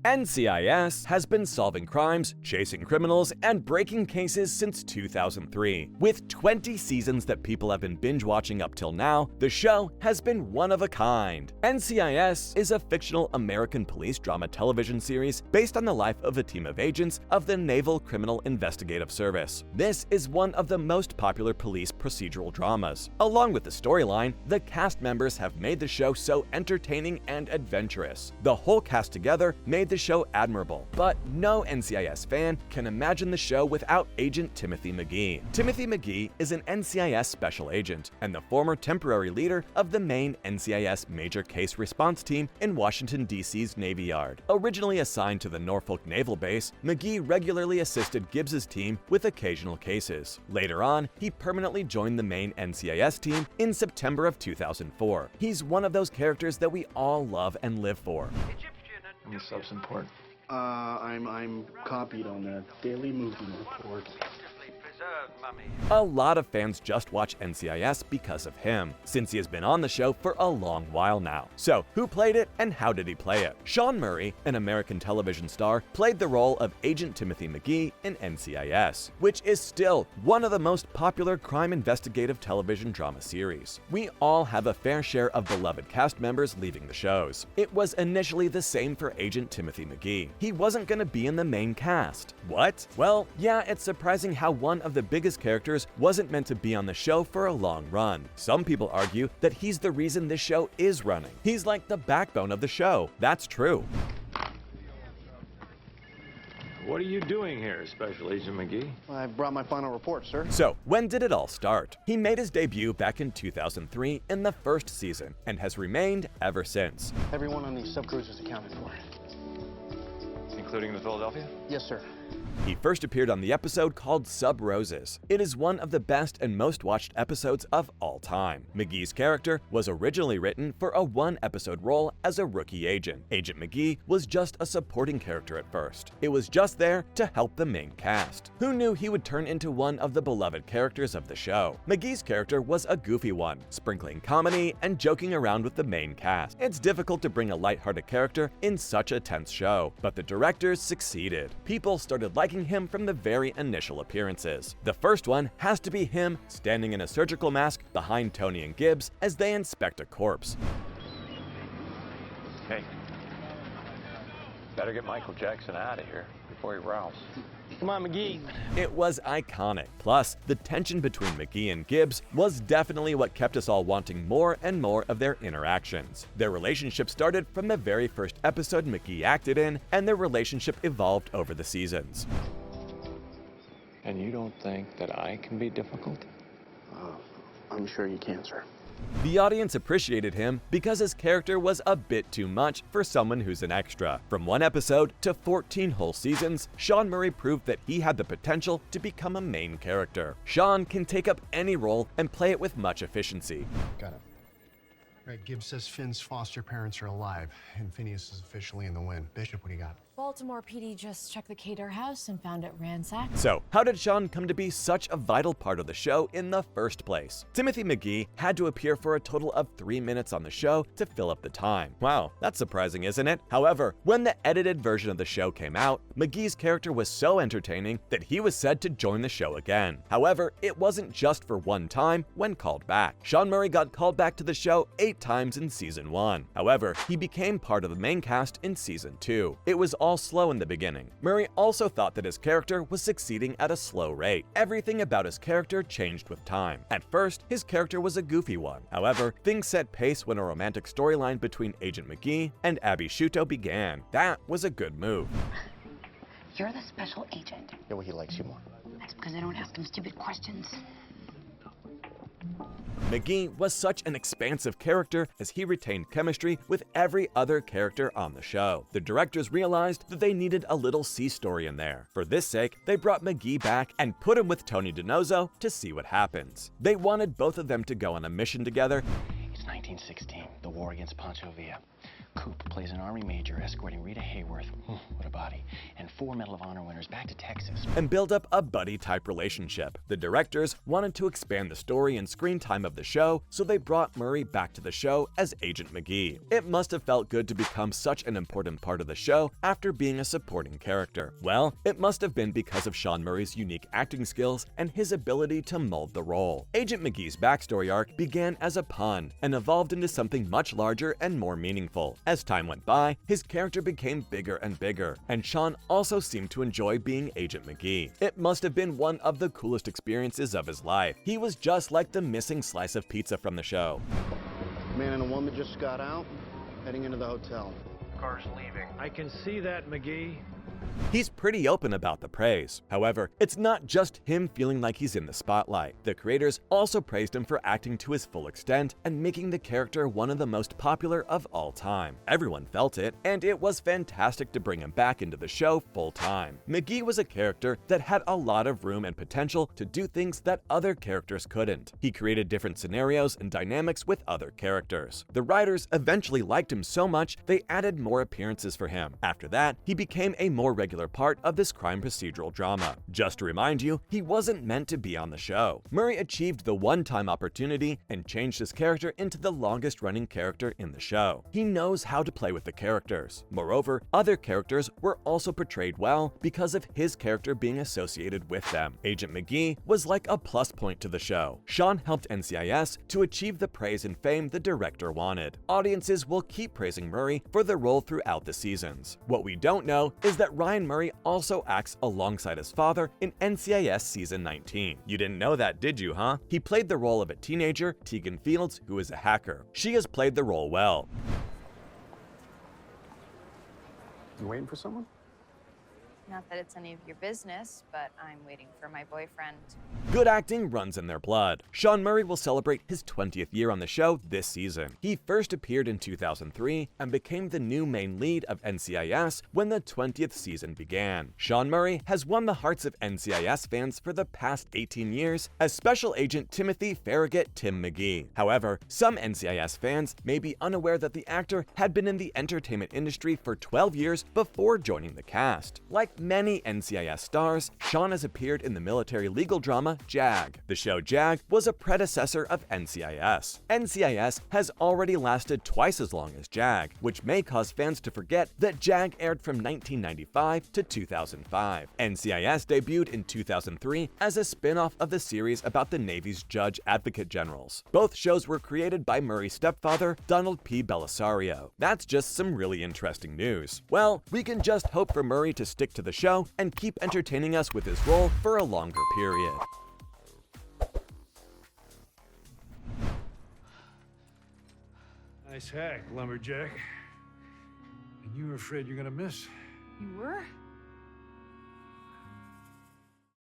NCIS has been solving crimes, chasing criminals, and breaking cases since 2003. With 20 seasons that people have been binge-watching up till now, the show has been one of a kind. NCIS is a fictional American police drama television series based on the life of a team of agents of the Naval Criminal Investigative Service. This is one of the most popular police procedural dramas. Along with the storyline, the cast members have made the show so entertaining and adventurous. The whole cast together made the show admirable, but no NCIS fan can imagine the show without Agent Timothy McGee. Timothy McGee is an NCIS special agent and the former temporary leader of the main NCIS Major Case Response Team in Washington, D.C.'s Navy Yard. Originally assigned to the Norfolk Naval Base, McGee regularly assisted Gibbs's team with occasional cases. Later on, he permanently joined the main NCIS team in September of 2004. He's one of those characters that we all love and live for. And the sub's important. I'm copied on the daily movie report. A lot of fans just watch NCIS because of him, since he has been on the show for a long while now. So, who played it and how did he play it? Sean Murray, an American television star, played the role of Agent Timothy McGee in NCIS, which is still one of the most popular crime investigative television drama series. We all have a fair share of beloved cast members leaving the shows. It was initially the same for Agent Timothy McGee. He wasn't going to be in the main cast. What? Well, yeah, it's surprising how one of the biggest characters wasn't meant to be on the show for a long run. Some people argue that he's the reason this show is running. He's like the backbone of the show. That's true. What are you doing here, Special Agent McGee? I brought my final report, sir. So, when did it all start? He made his debut back in 2003 in the first season and has remained ever since. Everyone on these subcrews is accounted for. Including the Philadelphia? Yes, sir. He first appeared on the episode called Sub Roses. It is one of the best and most watched episodes of all time. McGee's character was originally written for a one-episode role as a rookie agent. Agent McGee was just a supporting character at first. It was just there to help the main cast. Who knew he would turn into one of the beloved characters of the show? McGee's character was a goofy one, sprinkling comedy and joking around with the main cast. It's difficult to bring a lighthearted character in such a tense show, but the directors succeeded. People started liking him from the very initial appearances. The first one has to be him standing in a surgical mask behind Tony and Gibbs as they inspect a corpse. Hey, better get Michael Jackson out of here before he rows. Come on, McGee. It was iconic. Plus, the tension between McGee and Gibbs was definitely what kept us all wanting more and more of their interactions. Their relationship started from the very first episode McGee acted in, and their relationship evolved over the seasons. And you don't think that I can be difficult? I'm sure you can, sir. The audience appreciated him because his character was a bit too much for someone who's an extra. From one episode to 14 whole seasons, Sean Murray proved that he had the potential to become a main character. Sean can take up any role and play it with much efficiency. Got it. Right, Gibbs says Finn's foster parents are alive, and Phineas is officially in the wind. Bishop, what do you got? Baltimore PD just checked the Cater house and found it ransacked. So, how did Sean come to be such a vital part of the show in the first place? Timothy McGee had to appear for a total of 3 minutes on the show to fill up the time. Wow, that's surprising, isn't it? However, when the edited version of the show came out, McGee's character was so entertaining that he was said to join the show again. However, it wasn't just for one time when called back. Sean Murray got called back to the show 8 times in season 1. However, he became part of the main cast in season 2. It was all slow in the beginning. Murray also thought that his character was succeeding at a slow rate. Everything about his character changed with time. At first, his character was a goofy one. However, things set pace when a romantic storyline between Agent McGee and Abby Sciuto began. That was a good move. You're the special agent. Yeah, well, he likes you more. That's because I don't ask him stupid questions. McGee was such an expansive character as he retained chemistry with every other character on the show. The directors realized that they needed a little C story in there. For this sake, they brought McGee back and put him with Tony DiNozzo to see what happens. They wanted both of them to go on a mission together. It's 1916, the war against Pancho Villa. Coop plays an Army major escorting Rita Hayworth, what a body, and 4 Medal of Honor winners back to Texas. And build up a buddy-type relationship. The directors wanted to expand the story and screen time of the show, so they brought Murray back to the show as Agent McGee. It must have felt good to become such an important part of the show after being a supporting character. Well, it must have been because of Sean Murray's unique acting skills and his ability to mold the role. Agent McGee's backstory arc began as a pun and evolved into something much larger and more meaningful. As time went by, his character became bigger and bigger, and Sean also seemed to enjoy being Agent McGee. It must have been one of the coolest experiences of his life. He was just like the missing slice of pizza from the show. Man and a woman just got out, heading into the hotel. Car's leaving. I can see that, McGee. He's pretty open about the praise. However, it's not just him feeling like he's in the spotlight. The creators also praised him for acting to his full extent and making the character one of the most popular of all time. Everyone felt it, and it was fantastic to bring him back into the show full time. McGee was a character that had a lot of room and potential to do things that other characters couldn't. He created different scenarios and dynamics with other characters. The writers eventually liked him so much they added more appearances for him. After that, he became a more regular part of this crime procedural drama. Just to remind you, he wasn't meant to be on the show. Murray achieved the one-time opportunity and changed his character into the longest-running character in the show. He knows how to play with the characters. Moreover, other characters were also portrayed well because of his character being associated with them. Agent McGee was like a plus point to the show. Sean helped NCIS to achieve the praise and fame the director wanted. Audiences will keep praising Murray for the role throughout the seasons. What we don't know is that Ryan Murray also acts alongside his father in NCIS Season 19. You didn't know that, did you, huh? He played the role of a teenager, Tegan Fields, who is a hacker. She has played the role well. You waiting for someone? Not that it's any of your business, but I'm waiting for my boyfriend. Good acting runs in their blood. Sean Murray will celebrate his 20th year on the show this season. He first appeared in 2003 and became the new main lead of NCIS when the 20th season began. Sean Murray has won the hearts of NCIS fans for the past 18 years as Special Agent Timothy Farragut Tim McGee. However, some NCIS fans may be unaware that the actor had been in the entertainment industry for 12 years before joining the cast. Like many NCIS stars, Sean has appeared in the military legal drama JAG. The show JAG was a predecessor of NCIS. NCIS has already lasted twice as long as JAG, which may cause fans to forget that JAG aired from 1995 to 2005. NCIS debuted in 2003 as a spin-off of the series about the Navy's Judge Advocate Generals. Both shows were created by Murray's stepfather, Donald P. Belisario. That's just some really interesting news. Well, we can just hope for Murray to stick to the show and keep entertaining us with his role for a longer period. Nice hack, lumberjack. And you were afraid you're gonna miss. You were?